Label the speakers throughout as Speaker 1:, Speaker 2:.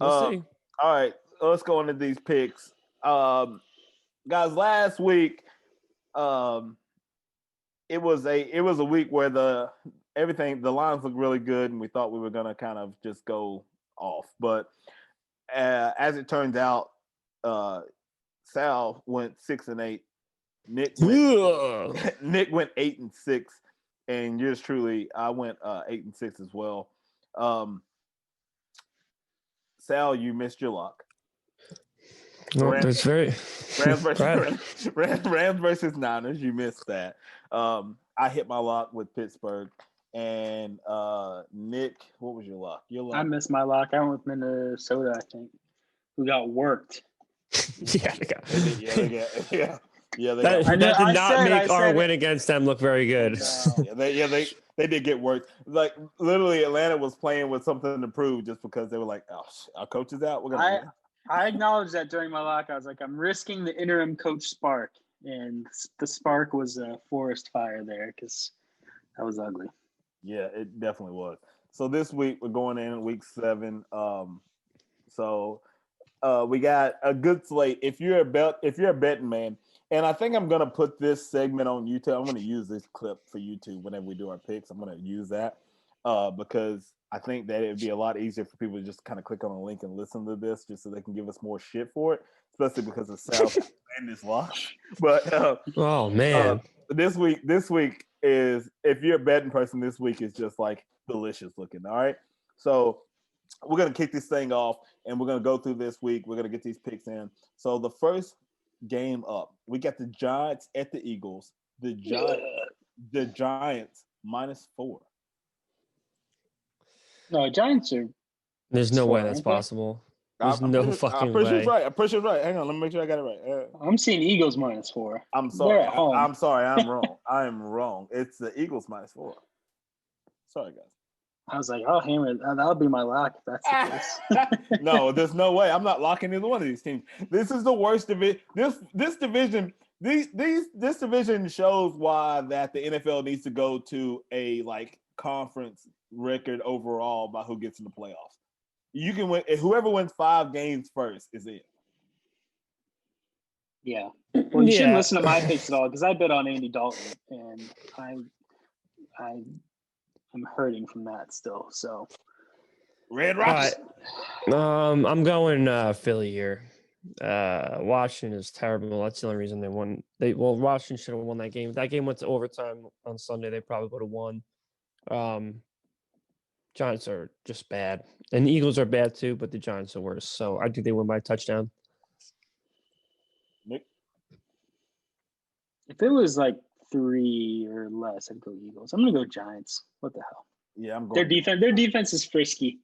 Speaker 1: We'll see.
Speaker 2: All right, let's go into these picks. Guys, last week, it was a week where the lines looked really good, and we thought we were gonna kind of just go off. But as it turns out, Sal went 6-8. Nick went 8-6, and yours truly, I went 8-6 as well. Sal, you missed your lock.
Speaker 1: That's very
Speaker 2: Rams versus Niners. You missed that. I hit my lock with Pittsburgh. And Nick, what was your lock?
Speaker 3: I missed my lock. I went with Minnesota, I think. Who got worked.
Speaker 1: Yeah.
Speaker 2: That
Speaker 1: did not make our win against them look very good.
Speaker 2: They did get worked. Like literally, Atlanta was playing with something to prove just because they were like, "Oh, our coach is out. We're gonna."
Speaker 3: I acknowledged that during my lock. I was like, I'm risking the interim coach spark, and the spark was a forest fire there because that was ugly.
Speaker 2: Yeah, it definitely was. So this week we're going in week 7. We got a good slate. If you're a betting man, and I think I'm gonna put this segment on YouTube. I'm gonna use this clip for YouTube whenever we do our picks. I'm gonna use that because I think that it'd be a lot easier for people to just kind of click on a link and listen to this, just so they can give us more shit for it, especially because of South and this lock. But
Speaker 1: oh man,
Speaker 2: this week is, if you're a betting person, this week is just like delicious looking. All right, so we're gonna kick this thing off, and we're gonna go through this week. We're gonna get these picks in. So the first game up, we got the Giants at the Eagles. The Giants -4.
Speaker 3: No, Giants are.
Speaker 1: There's no way that's possible. There's no fucking way.
Speaker 2: I'm pretty sure it's right. Hang on, let me make sure I got it right.
Speaker 3: I'm seeing Eagles -4.
Speaker 2: I'm sorry. I'm sorry. I'm wrong. I am wrong. It's the Eagles -4. Sorry, guys.
Speaker 3: I was like, oh, hammer, that'll be my lock if that's the
Speaker 2: case. No, there's no way. I'm not locking either one of these teams. This is the worst division. This division. This division shows why that the NFL needs to go to a conference record overall by who gets in the playoffs. You can win. Whoever wins 5 games first is it.
Speaker 3: Yeah. Well, you shouldn't listen to my picks at all because I bet on Andy Dalton, and I'm hurting from that still. So
Speaker 2: Red Rocks.
Speaker 1: I'm going Philly here. Washington is terrible. That's the only reason they won. Washington should have won that game. If that game went to overtime on Sunday, they probably would have won. Giants are just bad, and the Eagles are bad too, but the Giants are worse. So I think they win by a touchdown.
Speaker 2: Nick,
Speaker 3: if it was 3 or less, I'd go Eagles. I'm gonna go Giants. What the hell?
Speaker 2: Yeah, I'm going.
Speaker 3: Their defense is frisky.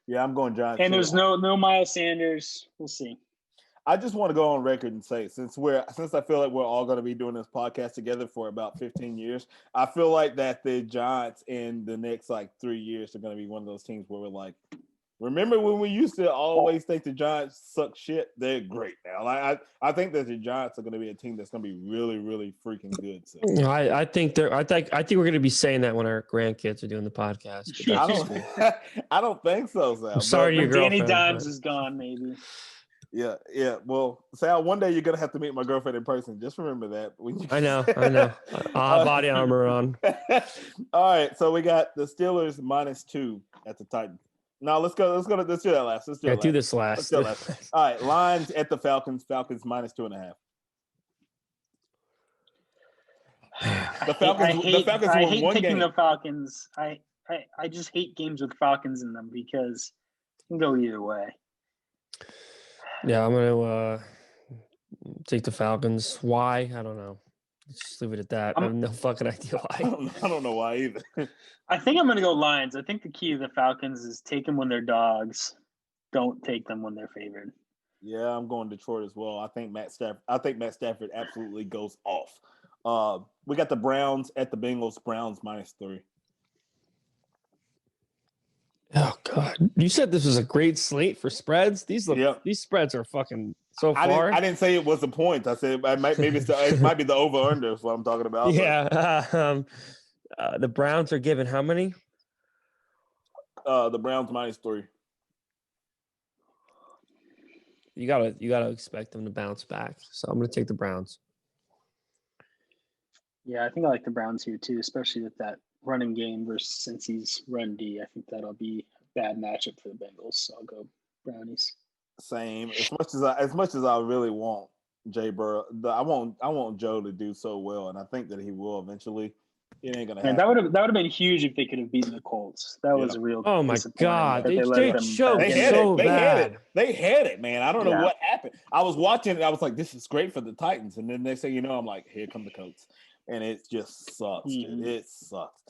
Speaker 2: Yeah, I'm going Giants.
Speaker 3: And there's no Miles Sanders. We'll see.
Speaker 2: I just want to go on record and say, since I feel like we're all going to be doing this podcast together for about 15 years, I feel like that the Giants in the next 3 years are going to be one of those teams where we're like, remember when we used to always think the Giants suck shit? They're great now. I think that the Giants are going to be a team that's going to be really, really freaking good. So.
Speaker 1: I think we're going to be saying that when our grandkids are doing the podcast.
Speaker 2: I don't think so, Sal.
Speaker 1: I'm sorry, your girlfriend.
Speaker 3: Danny Dimes is gone, maybe.
Speaker 2: Yeah. Well, Sal, one day you're gonna have to meet my girlfriend in person. Just remember that.
Speaker 1: I know. I'll have body armor on.
Speaker 2: All right, so we got the Steelers -2 at the Titans. Now let's do that last.
Speaker 1: Do this last.
Speaker 2: All right, Lions at the Falcons. Falcons -2.5. The Falcons
Speaker 3: won
Speaker 2: one
Speaker 3: picking
Speaker 2: game.
Speaker 3: The Falcons. I just hate games with Falcons in them because it can go either way.
Speaker 1: Yeah, I'm going to take the Falcons. Why? I don't know. Just leave it at that. I have no fucking idea why.
Speaker 2: I don't know why either.
Speaker 3: I think I'm going to go Lions. I think the key to the Falcons is take them when they're dogs. Don't take them when they're favored.
Speaker 2: Yeah, I'm going Detroit as well. I think Matt Stafford absolutely goes off. We got the Browns at the Bengals. Browns -3.
Speaker 1: Oh God! You said this was a great slate for spreads. These spreads are fucking so far.
Speaker 2: I didn't say it was the point. I said it might be the over under is what I'm talking about.
Speaker 1: Yeah. The Browns are given how many?
Speaker 2: The Browns -3.
Speaker 1: You gotta expect them to bounce back. So I'm gonna take the Browns.
Speaker 3: Yeah, I think I like the Browns here too, especially with that running game versus Cincy's run D. I think that'll be a bad matchup for the Bengals. So I'll go Brownies.
Speaker 2: Same. As much as I really want Jay Burrow, I want Joe to do so well, and I think that he will eventually. It ain't gonna happen.
Speaker 3: And that would have been huge if they could have beaten the Colts. That was a real.
Speaker 1: Oh my God,
Speaker 3: that
Speaker 1: they
Speaker 3: let them
Speaker 1: choked
Speaker 3: back in.
Speaker 1: so bad.
Speaker 2: They had it, man. I don't know
Speaker 3: Yeah.
Speaker 2: what happened. I was watching it. I was like, "This is great for the Titans," and then next thing you know, I'm like, "Here come the Colts," and it just sucks. Dude. It sucks.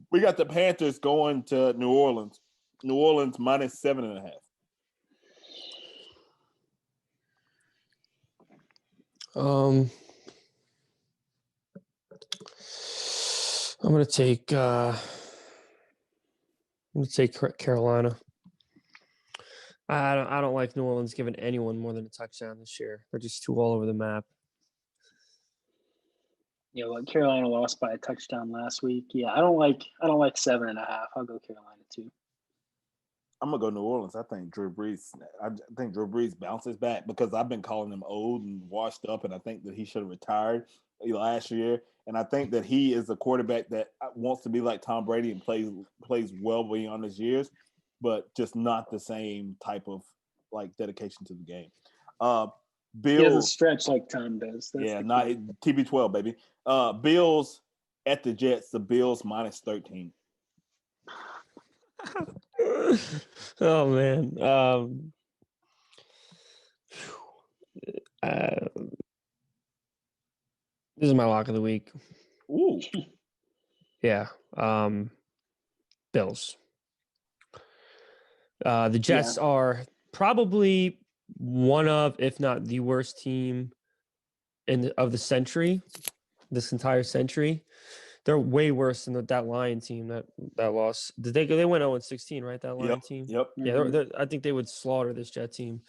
Speaker 2: We got the Panthers going to New Orleans. New Orleans minus 7.5.
Speaker 1: I'm gonna take Carolina. I don't like New Orleans giving anyone more than a touchdown this year. They're just too all over the map.
Speaker 3: Yeah, well, Carolina lost by a touchdown last week. Yeah, I don't like 7.5. I'll go Carolina too.
Speaker 2: I'm gonna go New Orleans. I think Drew Brees bounces back because I've been calling him old and washed up, and I think that he should have retired last year. And I think that he is a quarterback that wants to be like Tom Brady and plays well beyond his years, but just not the same type of like dedication to the game.
Speaker 3: He doesn't stretch like Tom does.
Speaker 2: That's not TB12, baby. Bills at the Jets. The Bills minus 13.
Speaker 1: Oh man. This is my lock of the week.
Speaker 2: Ooh.
Speaker 1: Yeah. Bills. The Jets are probably one of, if not the worst team of the century, this entire century. They're way worse than that Lion team that lost. They went 0-16, right? That Lion team.
Speaker 2: Yep.
Speaker 1: Yeah, I think they would slaughter this Jet team.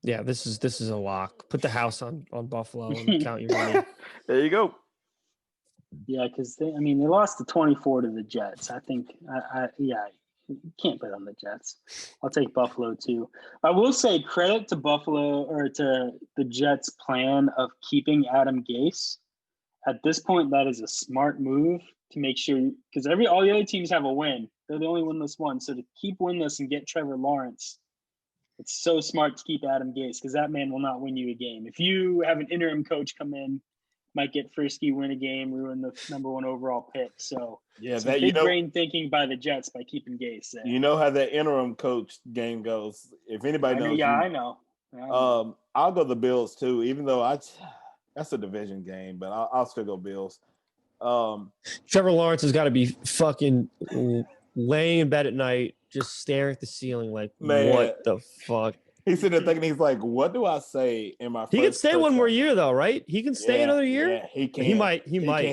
Speaker 1: Yeah, this is a lock. Put the house on Buffalo and count your money.
Speaker 2: There you go.
Speaker 3: Yeah, because they lost the 24 to the Jets. I think, you can't bet on the Jets. I'll take Buffalo too. I will say credit to Buffalo or to the Jets' plan of keeping Adam Gase. At this point, that is a smart move to make sure because all the other teams have a win. They're the only winless one. So to keep winless and get Trevor Lawrence, it's so smart to keep Adam Gase because that man will not win you a game. If you have an interim coach come in, might get frisky, win a game, ruin the number 1 overall pick. So that big brain thinking by the Jets by keeping Gase there.
Speaker 2: You know how that interim coach game goes. If anybody knows,
Speaker 3: I know.
Speaker 2: I'll go the Bills too, even though that's a division game, but I'll still go Bills.
Speaker 1: Trevor Lawrence has got to be fucking laying in bed at night, just staring at the ceiling like, man, what the fuck?
Speaker 2: He's sitting there thinking, he's like, what do I say in my
Speaker 1: He can stay one more year, though, right? He can stay another year?
Speaker 2: Yeah, he can.
Speaker 1: He might.
Speaker 2: He might.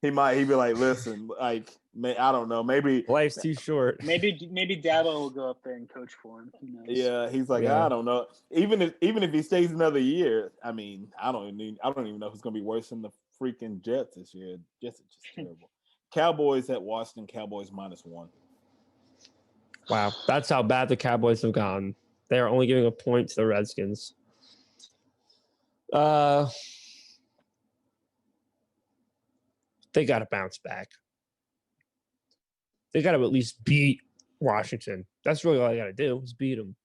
Speaker 2: He'd be like, listen, like, I don't know. Maybe
Speaker 1: life's too short.
Speaker 3: Maybe Dabo will go up there and coach for him. Who knows?
Speaker 2: Yeah, he's like, I don't know. Even if he stays another year, I don't even know who's gonna be worse than the freaking Jets this year. Jets are just terrible. Cowboys at Washington. Cowboys -1.
Speaker 1: Wow, that's how bad the Cowboys have gone. They are only giving a point to the Redskins. They got to bounce back. They got to at least beat Washington. That's really all I got to do is beat them.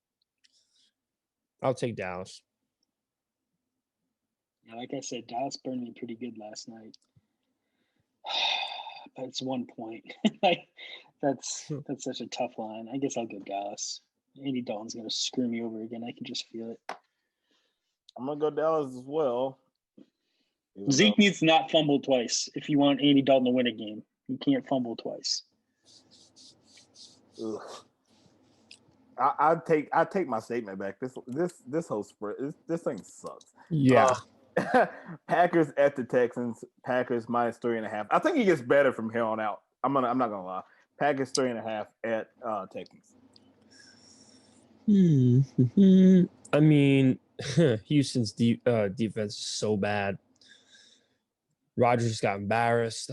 Speaker 1: I'll take Dallas.
Speaker 3: Yeah, like I said, Dallas burned me pretty good last night. But it's 1 point. That's such a tough line. I guess I'll go Dallas. Andy Dalton's gonna screw me over again. I can just feel it.
Speaker 2: I'm gonna go Dallas as well.
Speaker 3: Zeke needs to not fumble twice if you want Andy Dalton to win a game. You can't fumble twice.
Speaker 2: Ugh. I take my statement back. This whole spread, this thing sucks.
Speaker 1: Yeah.
Speaker 2: Packers at the Texans. Packers -3.5. I think he gets better from here on out. I'm not gonna lie. Packers 3.5 at Texans.
Speaker 1: I mean, Houston's defense is so bad. Rodgers got embarrassed.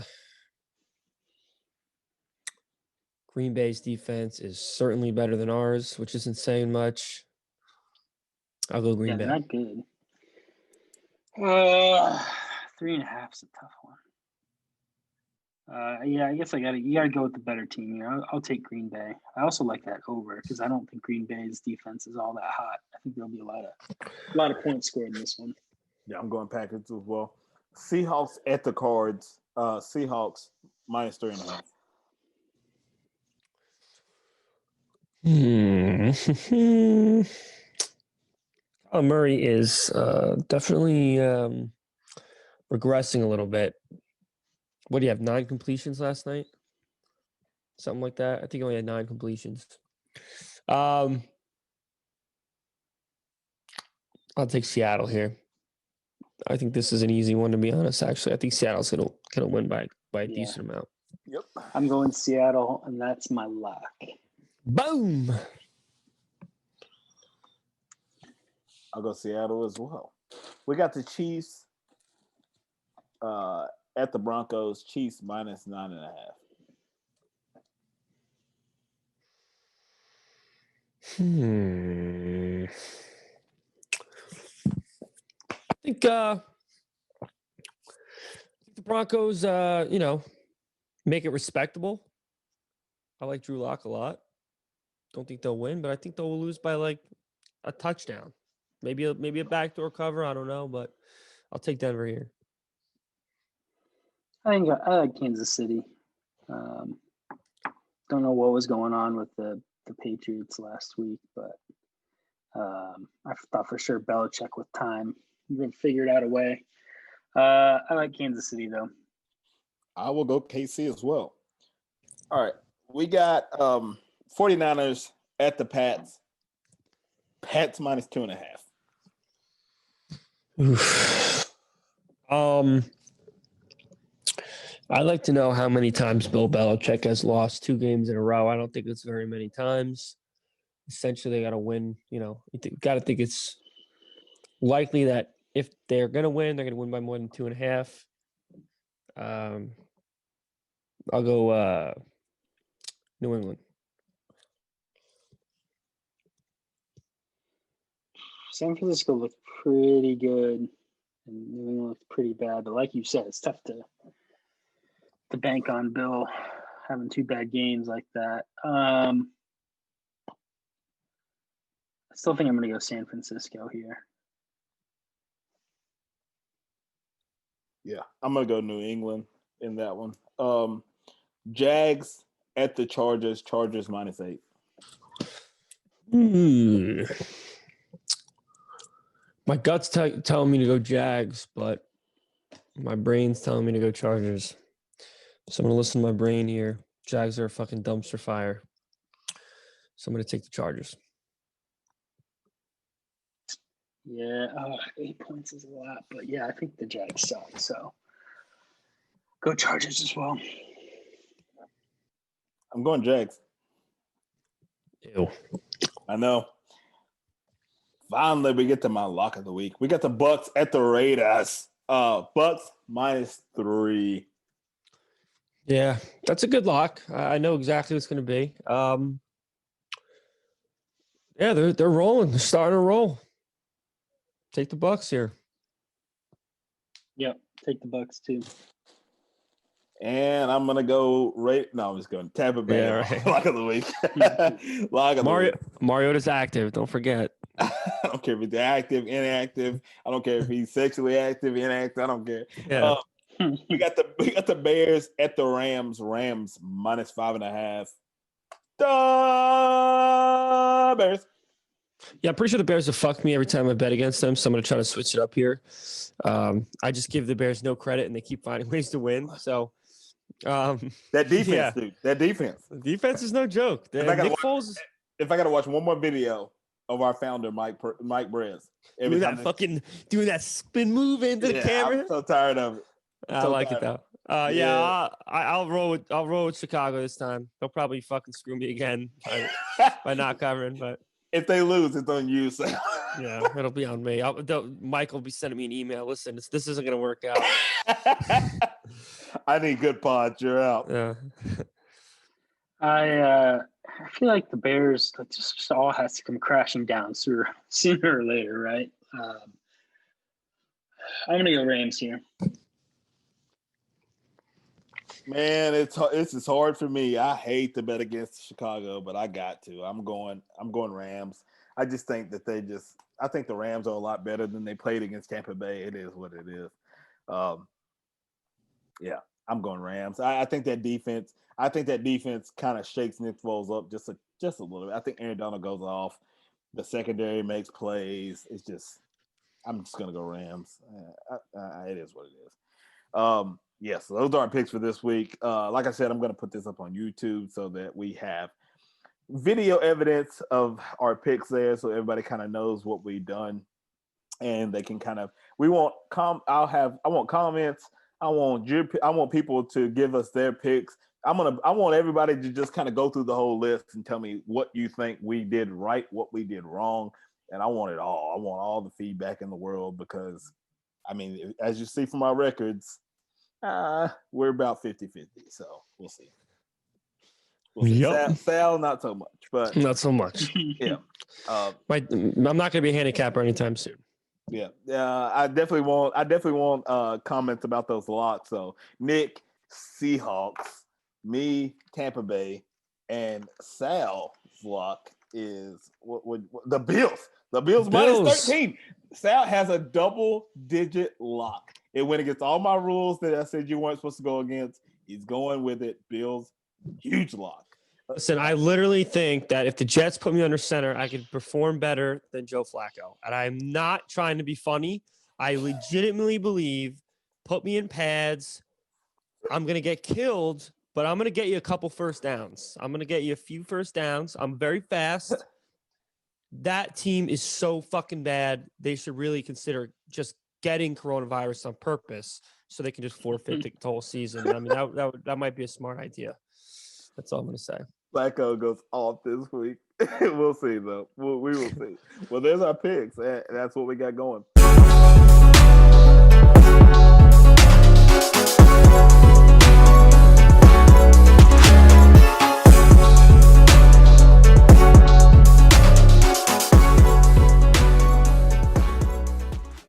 Speaker 1: Green Bay's defense is certainly better than ours, which isn't saying much. I'll go Green
Speaker 3: Yeah,
Speaker 1: Bay.
Speaker 3: they're not good. 3.5 is a tough one. Yeah, I guess you gotta go with the better team here. I'll take Green Bay. I also like that over because I don't think Green Bay's defense is all that hot. I think there'll be a lot of points scored in this one.
Speaker 2: Yeah, I'm going Packers as well. Seahawks at the Cards. Seahawks minus 3.5.
Speaker 1: Murray is definitely regressing a little bit. What do you have? 9 completions last night? Something like that. I think he only had 9 completions. I'll take Seattle here. I think this is an easy one, to be honest. Actually, I think Seattle's gonna win by a decent amount.
Speaker 2: Yep.
Speaker 3: I'm going Seattle, and that's my lock.
Speaker 1: Boom.
Speaker 2: I'll go Seattle as well. We got the Chiefs at the Broncos. Chiefs minus 9.5.
Speaker 1: I think the Broncos, make it respectable. I like Drew Lock a lot. Don't think they'll win, but I think they'll lose by like a touchdown. Maybe a backdoor cover. I don't know, but I'll take Denver here.
Speaker 3: I like Kansas City. Don't know what was going on with the Patriots last week, but I thought for sure Belichick with time would figured out a way. I like Kansas City though.
Speaker 2: I will go KC as well. All right. We got 49ers at the Pats. Pats minus 2.5.
Speaker 1: I'd like to know how many times Bill Belichick has lost 2 games in a row. I don't think it's very many times. Essentially, they got to win. You got to think it's likely that if they're going to win, they're going to win by more than 2.5. I'll go New England.
Speaker 3: San Francisco looked pretty good, and New England looked pretty bad. But like you said, it's tough to bank on Bill having 2 bad games like that. I still think I'm going to go San Francisco here.
Speaker 2: Yeah, I'm going to go New England in that one. Jags at the Chargers. Chargers minus 8.
Speaker 1: My gut's telling me to go Jags, but my brain's telling me to go Chargers. So I'm going to listen to my brain here. Jags are a fucking dumpster fire. So I'm going to take the Chargers.
Speaker 3: Yeah, 8 points is a lot, but yeah, I think the Jags suck. So go Chargers as well.
Speaker 2: I'm going Jags.
Speaker 1: Ew.
Speaker 2: I know. Finally, we get to my lock of the week. We got the Bucks at the Raiders. Bucks minus 3.
Speaker 1: Yeah, that's a good lock. I know exactly what it's going to be. Yeah, they're rolling. They're starting to roll. Take the Bucks here.
Speaker 3: Yep, take the Bucks too.
Speaker 2: And I'm gonna go No, I'm just going Tampa Bay.
Speaker 1: Yeah, right.
Speaker 2: Lock of the week. Lock of the week.
Speaker 1: Mariota's active. Don't forget.
Speaker 2: I don't care if he's active, inactive. I don't care if he's sexually active, inactive. I don't care.
Speaker 1: Yeah.
Speaker 2: We got the Bears at the Rams. Rams minus 5.5. The Bears.
Speaker 1: Yeah, I'm pretty sure the Bears have fucked me every time I bet against them, so I'm going to try to switch it up here. I just give the Bears no credit, and they keep finding ways to win. So
Speaker 2: that defense, dude. That defense.
Speaker 1: The defense is no joke.
Speaker 2: If I got to watch one more video of our founder, Mike Brez.
Speaker 1: Doing that spin move into the camera.
Speaker 2: I'm so tired of it.
Speaker 1: I like it though. I'll roll with Chicago this time. They'll probably fucking screw me again by not covering, but
Speaker 2: if they lose, it's on you. So.
Speaker 1: Yeah, it'll be on me. Mike will be sending me an email. Listen, this isn't going to work out.
Speaker 2: I need good pods. You're out.
Speaker 1: Yeah.
Speaker 3: I feel like the Bears just all has to come crashing down sooner or later, right? I'm gonna go Rams here.
Speaker 2: Man, it's just hard for me. I hate to bet against Chicago, but I got to. I'm going Rams. I just think that I think the Rams are a lot better than they played against Tampa Bay. It is what it is. Yeah, I'm going Rams. I think that defense kind of shakes Nick Foles up just a little bit. I think Aaron Donald goes off. The secondary makes plays. I'm just gonna go Rams. It is what it is. Yes, those are our picks for this week. Like I said, I'm going to put this up on YouTube so that we have video evidence of our picks there, so everybody kind of knows what we've done, and they can kind of. I want comments. I want people to give us their picks. I want everybody to just kind of go through the whole list and tell me what you think we did right, what we did wrong, and I want it all. I want all the feedback in the world because, I mean, as you see from our records. We're about 50-50, so we'll see.
Speaker 1: Yep.
Speaker 2: Sal, not so much, but
Speaker 1: not so much.
Speaker 2: Yeah.
Speaker 1: I'm not going to be a handicapper anytime soon.
Speaker 2: Yeah. I definitely want comments about those lots. So Nick, Seahawks, me, Tampa Bay, and Sal's lock is what the Bills. The Bills minus 13. Sal has a double-digit lock. It went against all my rules that I said you weren't supposed to go against. He's going with it. Bills, huge lock.
Speaker 1: Listen, I literally think that if the Jets put me under center, I could perform better than Joe Flacco. And I'm not trying to be funny. I legitimately believe, put me in pads, I'm going to get killed, but I'm going to get you a couple first downs. I'm going to get you a few first downs. I'm very fast. That team is so fucking bad. They should really consider just getting coronavirus on purpose so they can just forfeit the whole season. I mean, that might be a smart idea. That's all I'm going to say.
Speaker 2: Flacco goes off this week. We'll see, though. We will see. Well, there's our picks. That's what we got going.